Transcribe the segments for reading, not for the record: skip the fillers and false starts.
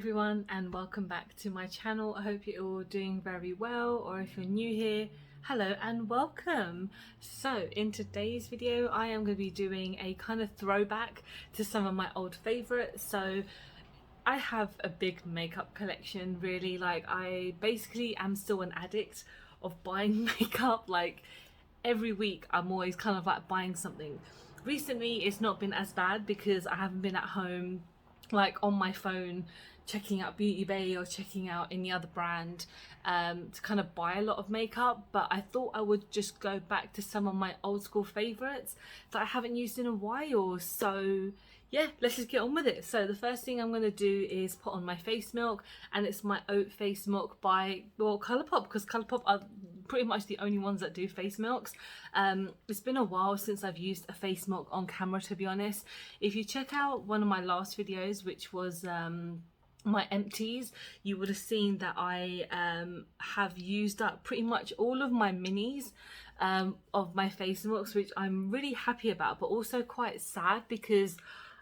everyone, and welcome back to my channel. I hope you're all doing very well, or if you're new here, hello and welcome. So in today's video I am going to be doing a kind of throwback to some of my old favorites. So I have a big makeup collection, really. Like, I basically am still an addict of buying makeup. Like, every week I'm always kind of like buying something. Recently it's not been as bad because I haven't been at home like on my phone checking out Beauty Bay or checking out any other brand to kind of buy a lot of makeup, but I thought I would just go back to some of my old school favorites that I haven't used in a while. So yeah, let's just get on with it. So the first thing I'm going to do is put on my face milk, and it's my oat face milk by Colourpop, because Colourpop are pretty much the only ones that do face milks. It's been a while since I've used a face milk on camera, to be honest. If you check out one of my last videos, which was my empties, you would have seen that I have used up pretty much all of my minis of my face milks, which I'm really happy about, but also quite sad because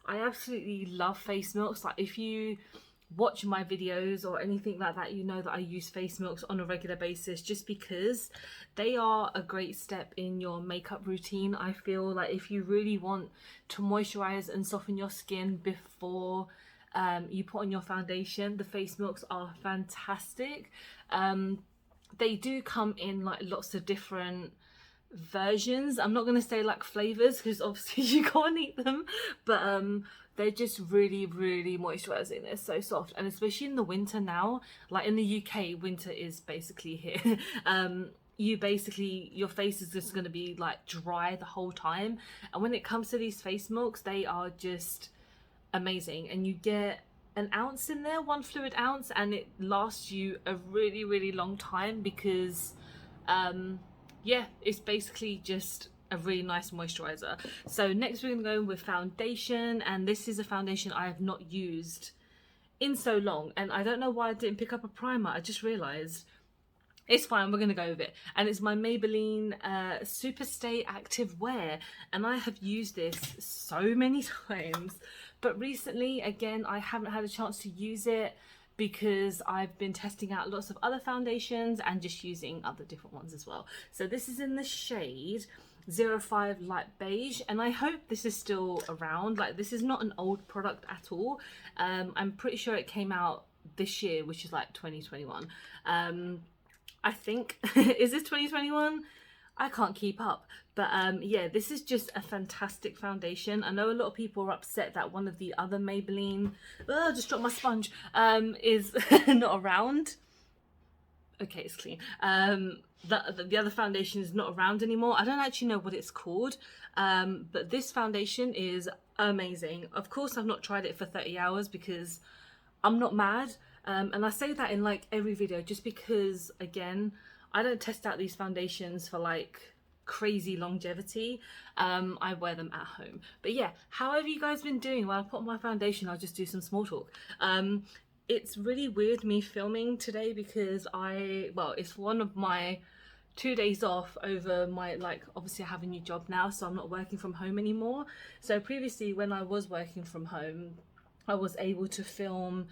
I absolutely love face milks. Like, if you watch my videos or anything like that, you know that I use face milks on a regular basis just because they are a great step in your makeup routine. I feel like if you really want to moisturize and soften your skin before you put on your foundation, the face milks are fantastic. They do come in like lots of different versions. I'm not going to say like flavors because obviously you can't eat them, but they're just really moisturizing. They're so soft, and especially in the winter now, like in the UK, winter is basically here. Your face is just going to be like dry the whole time, and when it comes to these face milks, they are just amazing. And you get an ounce in there, one fluid ounce, and it lasts you a really long time because yeah, it's basically just a really nice moisturizer. So next we're gonna go with foundation, and this is a foundation I have not used in so long, and I don't know why I didn't pick up a primer. I just realized. It's fine, we're gonna go with it. And it's my Maybelline Superstay Active Wear, and I have used this so many times, but recently again I haven't had a chance to use it because I've been testing out lots of other foundations and just using other different ones as well. So this is in the shade 05 Light Beige, and I hope this is still around. Like, this is not an old product at all. I'm pretty sure it came out this year, which is like 2021. I think, is this 2021? I can't keep up, but yeah, this is just a fantastic foundation. I know a lot of people are upset that one of the other Maybelline, oh, just dropped my sponge, is not around. Okay, it's clean. The other foundation is not around anymore. I don't actually know what it's called, but this foundation is amazing. Of course, I've not tried it for 30 hours because I'm not mad, and I say that in like every video just because, again, I don't test out these foundations for like crazy longevity. I wear them at home. But yeah, how have you guys been doing? While I put on my foundation, I'll just do some small talk. It's really weird me filming today because it's one of my 2 days off over my, like, obviously I have a new job now, so I'm not working from home anymore. So previously, when I was working from home, I was able to film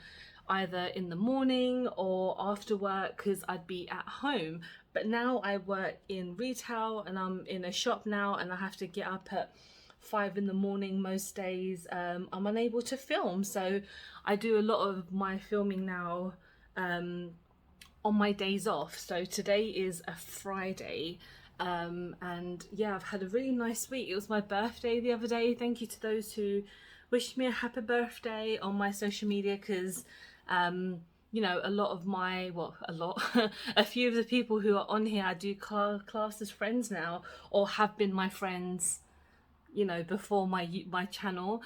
either in the morning or after work because I'd be at home. But now I work in retail and I'm in a shop now, and I have to get up at 5 in the morning most days. I'm unable to film, so I do a lot of my filming now on my days off. So today is a Friday, and yeah, I've had a really nice week. It was my birthday the other day. Thank you to those who wished me a happy birthday on my social media, because you know, a lot of my, a few of the people who are on here I do class as friends now, or have been my friends, you know, before my channel.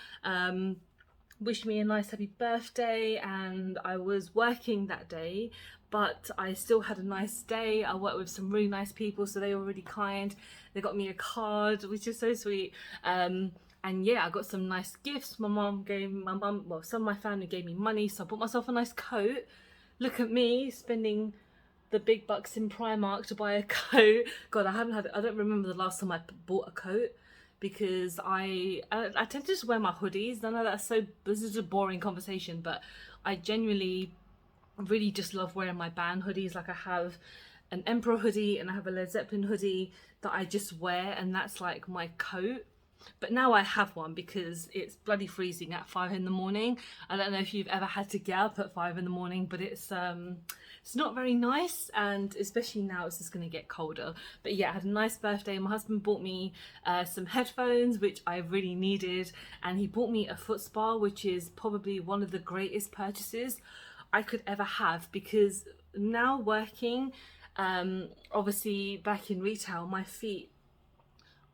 Wished me a nice happy birthday, and I was working that day, but I still had a nice day. I worked with some really nice people, so they were really kind. They got me a card, which is so sweet. And yeah, I got some nice gifts. Some of my family gave me money, so I bought myself a nice coat. Look at me spending the big bucks in Primark to buy a coat. God, I don't remember the last time I bought a coat. because I tend to just wear my hoodies. I know this is a boring conversation, but I genuinely really just love wearing my band hoodies. Like I have an Emperor hoodie and I have a Led Zeppelin hoodie that I just wear, and that's like my coat. But now I have one because it's bloody freezing at 5 in the morning. I don't know if you've ever had to get up at 5 in the morning, but it's not very nice, and especially now it's just going to get colder. But yeah, I had a nice birthday. My husband bought me some headphones, which I really needed, and he bought me a foot spa, which is probably one of the greatest purchases I could ever have, because now working, obviously back in retail, my feet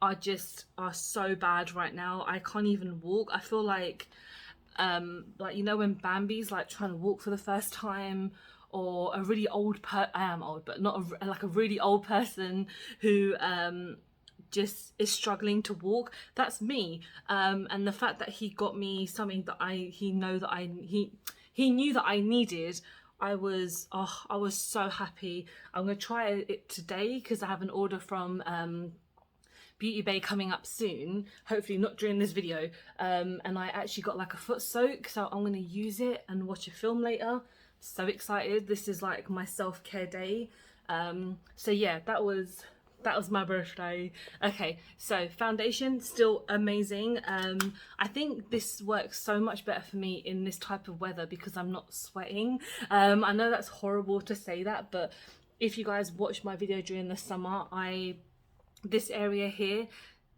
are so bad right now. I can't even walk. I feel like you know when Bambi's like trying to walk for the first time, or a really old I am old, but not like a really old person who just is struggling to walk. That's me. And the fact that he got me something that he knew that I needed, I was so happy. I'm gonna try it today because I have an order from Beauty Bay coming up soon, hopefully not during this video, and I actually got like a foot soak, so I'm gonna use it and watch a film later. So excited. This is like my self-care day. So yeah, that was my birthday. Okay, so foundation, still amazing. I think this works so much better for me in this type of weather because I'm not sweating. I know that's horrible to say that, but if you guys watch my video during the summer, this area here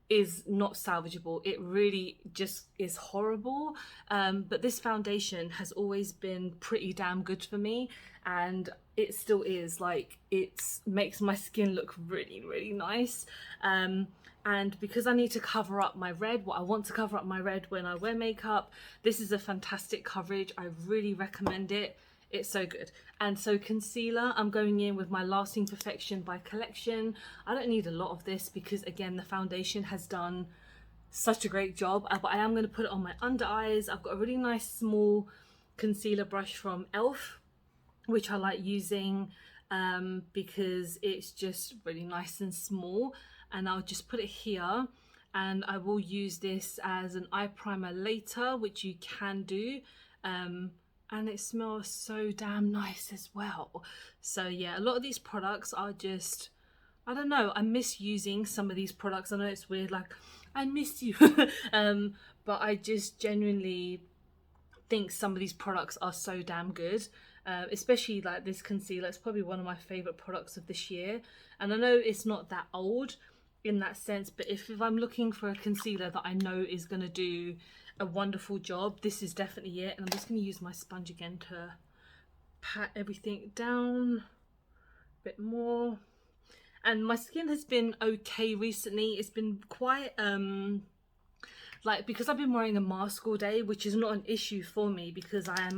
is not salvageable. It really just is horrible. But this foundation has always been pretty damn good for me, and it still is. Like, it makes my skin look really, really nice. And because I need to cover up my red, I want to cover up my red when I wear makeup, this is a fantastic coverage. I really recommend it. It's so good. And so concealer, I'm going in with my Lasting Perfection by Collection. I don't need a lot of this because, again, the foundation has done such a great job, but I am going to put it on my under eyes. I've got a really nice small concealer brush from Elf, which I like using because it's just really nice and small, and I'll just put it here, and I will use this as an eye primer later, which you can do. And it smells so damn nice as well. So yeah, a lot of these products are just, I don't know, I miss using some of these products. I know it's weird, like, I miss you. But I just genuinely think some of these products are so damn good. Especially like this concealer. It's probably one of my favourite products of this year. And I know it's not that old in that sense, but if I'm looking for a concealer that I know is going to do a wonderful job, this is definitely it. And I'm just going to use my sponge again to pat everything down a bit more. And my skin has been okay recently. It's been quite like, because I've been wearing a mask all day, which is not an issue for me because I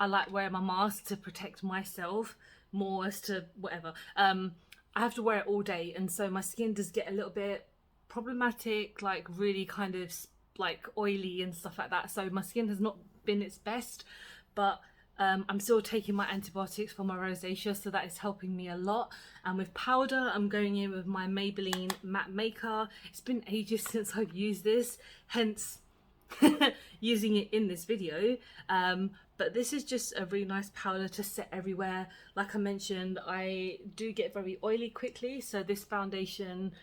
like wearing my mask to protect myself more as to whatever. I have to wear it all day, and so my skin does get a little bit problematic, like really kind of like oily and stuff like that. So my skin has not been its best, but I'm still taking my antibiotics for my rosacea, so that is helping me a lot. And with powder, I'm going in with my Maybelline Matte Maker. It's been ages since I've used this, hence using it in this video. But this is just a really nice powder to set everywhere. Like I mentioned, I do get very oily quickly, so this foundation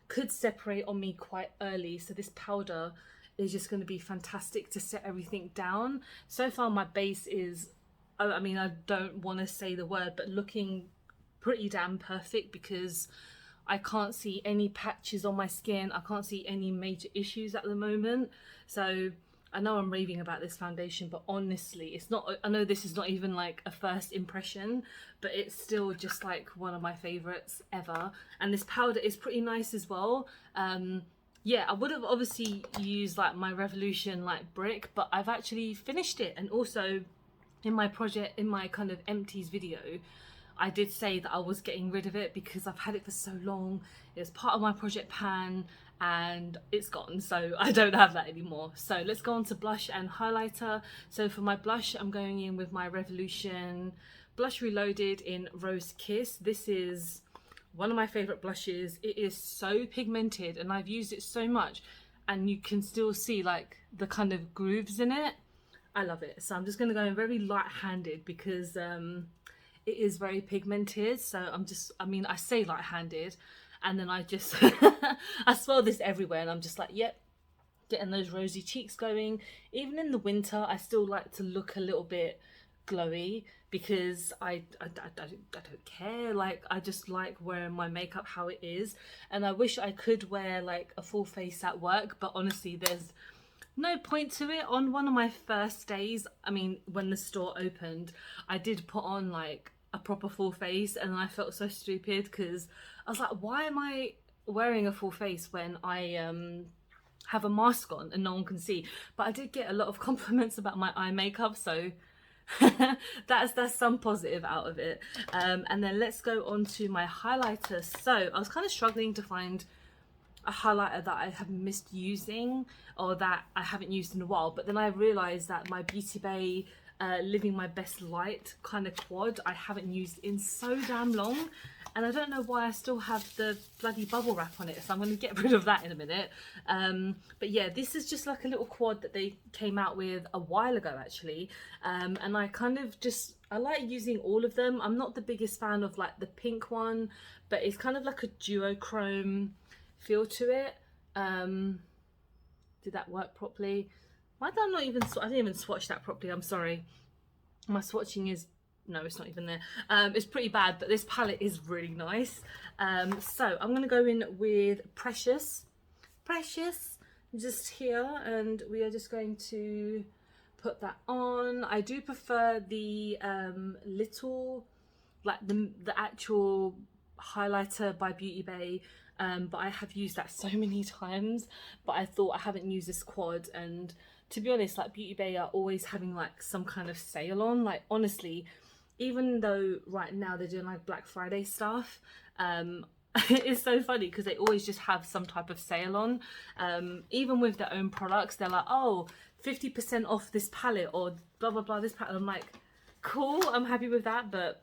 could separate on me quite early, so this powder is just going to be fantastic to set everything down. So far my base is, I mean, I don't want to say the word, but looking pretty damn perfect, because I can't see any patches on my skin. I can't see any major issues at the moment. So I know I'm raving about this foundation, but honestly, it's not, I know this is not even like a first impression, but it's still just like one of my favorites ever. And this powder is pretty nice as well. Yeah, I would have obviously used like my Revolution like brick, but I've actually finished it. And also in my project, in my kind of empties video, I did say that I was getting rid of it because I've had it for so long. It was part of my project pan and it's gone, so I don't have that anymore. So let's go on to blush and highlighter. So for my blush, I'm going in with my Revolution Blush Reloaded in Rose Kiss. This is one of my favorite blushes. It is so pigmented and I've used it so much, and you can still see like the kind of grooves in it. I love it. So I'm just going to go in very light-handed because it is very pigmented. So I say light-handed, and then I just I swirl this everywhere and I'm just like, yep, getting those rosy cheeks going. Even in the winter, I still like to look a little bit glowy because I don't care. Like, I just like wearing my makeup how it is, and I wish I could wear like a full face at work, but honestly there's no point to it. On one of my first days, I mean, when the store opened, I did put on like a proper full face, and I felt so stupid because I was like, why am I wearing a full face when I have a mask on and no one can see? But I did get a lot of compliments about my eye makeup, so that's some positive out of it. And then let's go on to my highlighter. So I was kind of struggling to find a highlighter that I have missed using or that I haven't used in a while, but then I realized that my Beauty Bay Living My Best Light kind of quad I haven't used in so damn long, and I don't know why I still have the bloody bubble wrap on it, so I'm going to get rid of that in a minute. But yeah, this is just like a little quad that they came out with a while ago actually, and I kind of just, I like using all of them. I'm not the biggest fan of like the pink one, but it's kind of like a duochrome feel to it. Did that work properly? Why did I not even, I didn't even swatch that properly, I'm sorry. My swatching is, no, it's not even there. It's pretty bad, but this palette is really nice. So I'm gonna go in with Precious, just here, and we are just going to put that on. I do prefer the little, like the actual highlighter by Beauty Bay, but I have used that so many times, but I thought I haven't used this quad, and to be honest, like Beauty Bay are always having like some kind of sale on. Like, honestly, even though right now they're doing like Black Friday stuff, it's so funny because they always just have some type of sale on. Even with their own products, they're like, oh, 50% off this palette or blah blah blah this palette. I'm like, cool, I'm happy with that, but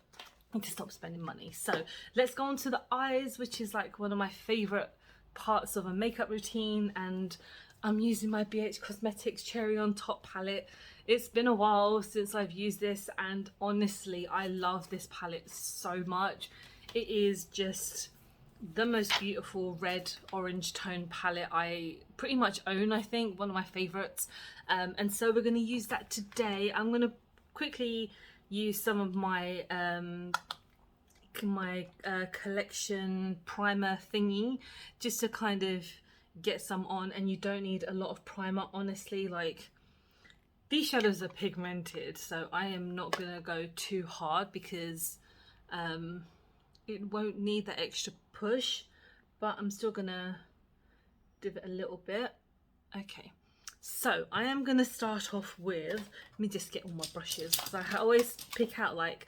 I need to stop spending money. So let's go on to the eyes, which is like one of my favorite parts of a makeup routine, and I'm using my BH Cosmetics Cherry on Top palette. It's been a while since I've used this, and honestly I love this palette so much. It is just the most beautiful red orange tone palette I pretty much own, I think, one of my favorites. And so we're going to use that today. I'm going to quickly use some of my collection primer thingy just to kind of get some on, and you don't need a lot of primer, honestly. Like, these shadows are pigmented, so I am not gonna go too hard because it won't need that extra push, but I'm still gonna give it a little bit. Okay, so I am gonna start off with, let me just get all my brushes, because I always pick out like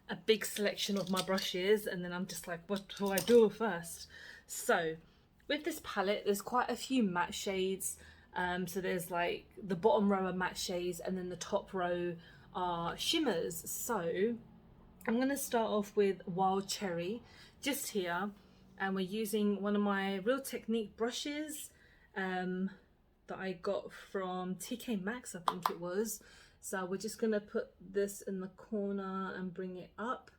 a big selection of my brushes and then I'm just like, what do I do first? So with this palette, there's quite a few matte shades. So there's like the bottom row are matte shades and then the top row are shimmers. So I'm going to start off with Wild Cherry just here, and we're using one of my Real Technique brushes that I got from TK Maxx, I think it was. So we're just going to put this in the corner and bring it up.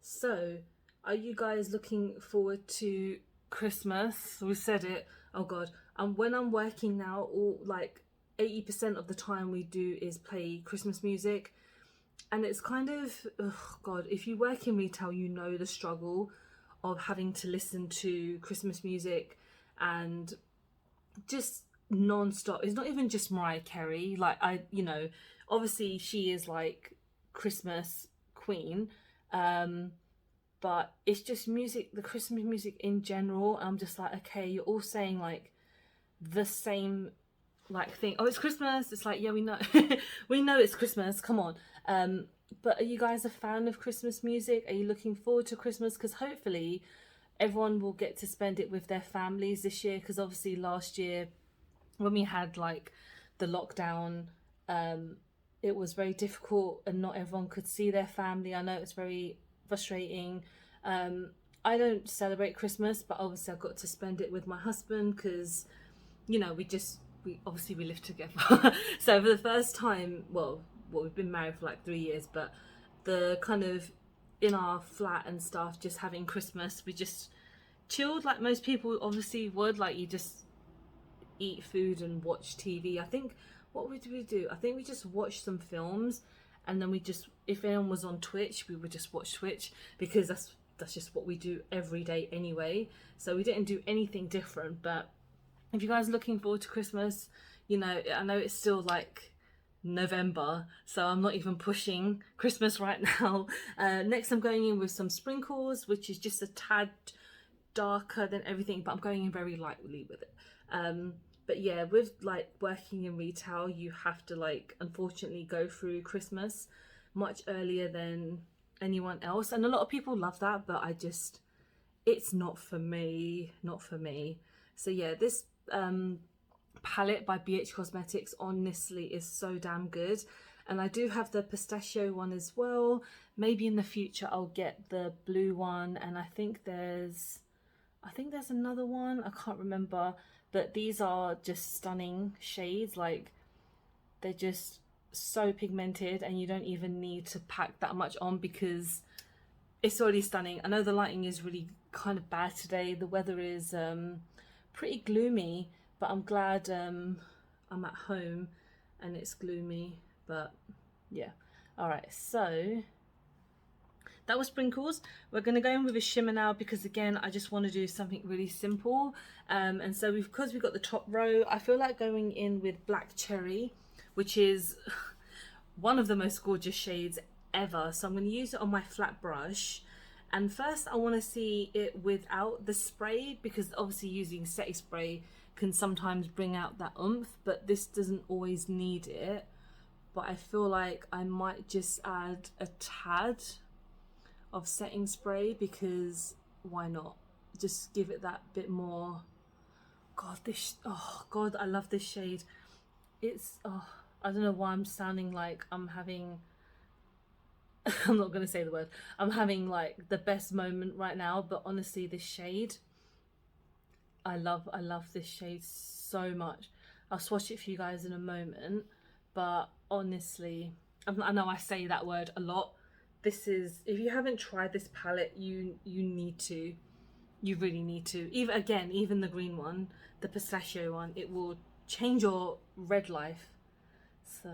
So are you guys looking forward to Christmas? We said it, oh god. And when I'm working now, all like 80% of the time we do is play Christmas music, and it's kind of, oh god, if you work in retail you know the struggle of having to listen to Christmas music and just non-stop. It's not even just Mariah Carey, like, you know, obviously she is like Christmas queen, but it's just music, the Christmas music in general. I'm just like, okay, you're all saying like the same like thing. Oh, it's Christmas. It's like, yeah, we know we know it's Christmas, come on. But are you guys a fan of Christmas music? Are you looking forward to Christmas? Because hopefully everyone will get to spend it with their families this year, because obviously last year when we had like the lockdown, it was very difficult and not everyone could see their family. I know it's very frustrating. I don't celebrate Christmas, but obviously I got to spend it with my husband because, you know, we obviously we live together. So for the first time, well, we've been married for like 3 years, but the kind of in our flat and stuff, just having Christmas, we just chilled like most people obviously would. Like you just eat food and watch TV. I think what did we do? I think we just watched some films, and then we just, if anyone was on Twitch, we would just watch Twitch because that's just what we do every day anyway. So we didn't do anything different. But if you guys are looking forward to Christmas, you know, I know it's still like November, so I'm not even pushing Christmas right now. Next I'm going in with some sprinkles, which is just a tad darker than everything, but I'm going in very lightly with it. But yeah, with like working in retail, you have to like unfortunately go through Christmas much earlier than anyone else, and a lot of people love that, but it's not for me, So yeah, this palette by BH Cosmetics honestly is so damn good, and I do have the pistachio one as well. Maybe in the future I'll get the blue one, and I think there's another one, I can't remember, but these are just stunning shades. Like they're just so pigmented, and you don't even need to pack that much on because it's already stunning. I know the lighting is really kind of bad today. The weather is pretty gloomy, but I'm glad I'm at home and it's gloomy. But yeah, all right, so that was sprinkles. We're going to go in with a shimmer now because again I just want to do something really simple, and so because we've got the top row, I feel like going in with Black Cherry, which is one of the most gorgeous shades ever. So I'm going to use it on my flat brush, and first I want to see it without the spray because obviously using setting spray can sometimes bring out that oomph, but this doesn't always need it. But I feel like I might just add a tad of setting spray because why not? Just give it that bit more. God, oh God, I love this shade. It's, oh, I don't know why I'm sounding like I'm having, I'm not going to say the word, I'm having like the best moment right now, but honestly this shade, I love this shade so much. I'll swatch it for you guys in a moment, but honestly, I know I say that word a lot. This is, if you haven't tried this palette, you need to. You really need to. Even the green one, the pistachio one, it will change your red life. So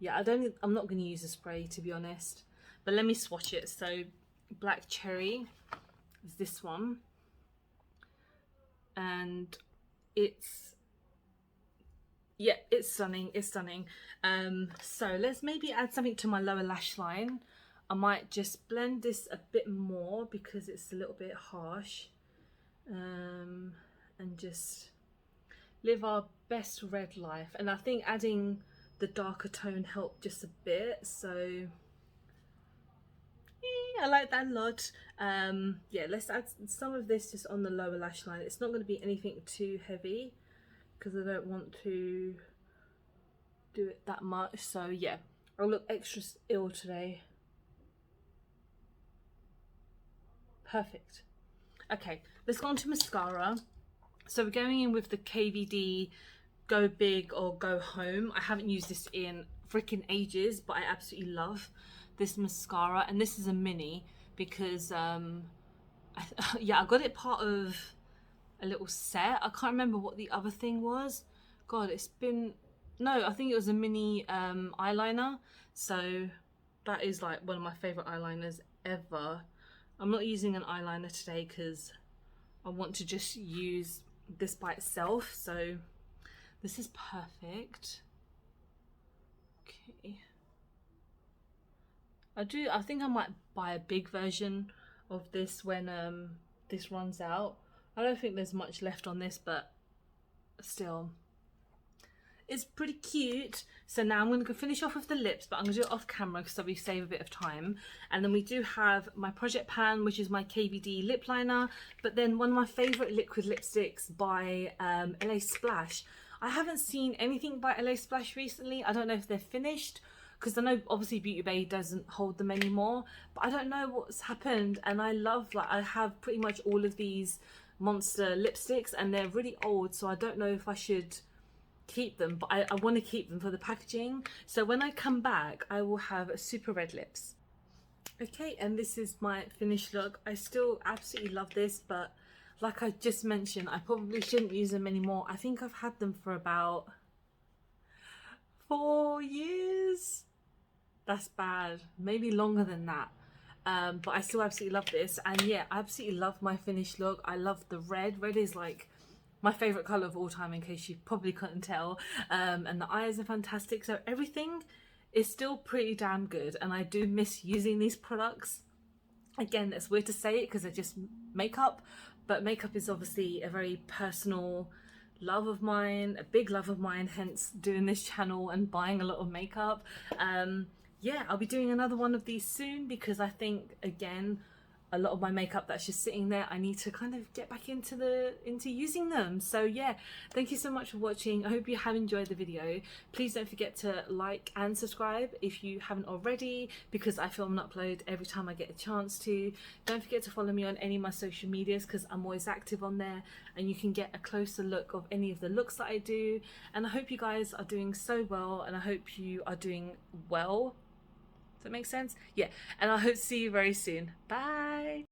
yeah, I'm not going to use a spray to be honest, but let me swatch it. So Black Cherry is this one, and it's stunning. So let's maybe add something to my lower lash line. I might just blend this a bit more because it's a little bit harsh, and just live our best red life. And I think adding the darker tone helped just a bit, so I like that a lot. Yeah, let's add some of this just on the lower lash line. It's not going to be anything too heavy because I don't want to do it that much. So yeah, I'll look extra ill today. Perfect. Okay, let's go on to mascara. So we're going in with the KVD Go Big or Go Home. I haven't used this in freaking ages, but I absolutely love this mascara, and this is a mini because yeah, I got it part of a little set. I can't remember what the other thing was. God, it's been, no, I think it was a mini eyeliner. So that is like one of my favorite eyeliners ever. I'm not using an eyeliner today because I want to just use this by itself. So this is perfect. Okay. I think I might buy a big version of this when this runs out. I don't think there's much left on this, but still, it's pretty cute. So now I'm going to finish off with the lips, but I'm going to do it off camera so we save a bit of time. And then we do have my Project Pan, which is my KVD lip liner, but then one of my favourite liquid lipsticks by LA Splash. I haven't seen anything by LA Splash recently. I don't know if they're finished because I know obviously Beauty Bay doesn't hold them anymore, but I don't know what's happened. And I love, like, I have pretty much all of these Monster lipsticks and they're really old, so I don't know if I should keep them, but I want to keep them for the packaging. So when I come back, I will have super red lips. Okay, and this is my finished look. I still absolutely love this, but like I just mentioned, I probably shouldn't use them anymore. I think I've had them for about 4 years. That's bad. Maybe longer than that. But I still absolutely love this. And yeah, I absolutely love my finished look. I love the red. Red is like my favorite color of all time, in case you probably couldn't tell. And the eyes are fantastic. So everything is still pretty damn good. And I do miss using these products. Again, it's weird to say it because they're just makeup, but makeup is obviously a very personal love of mine, a big love of mine, hence doing this channel and buying a lot of makeup. Yeah, I'll be doing another one of these soon, because I think, again, a lot of my makeup that's just sitting there, I need to kind of get back into using them. So yeah, thank you so much for watching. I hope you have enjoyed the video. Please don't forget to like and subscribe if you haven't already, because I film and upload every time I get a chance to. Don't forget to follow me on any of my social medias, because I'm always active on there, and you can get a closer look of any of the looks that I do. And I hope you guys are doing so well, and I hope you are doing well. Does that make sense? Yeah, and I hope to see you very soon. Bye.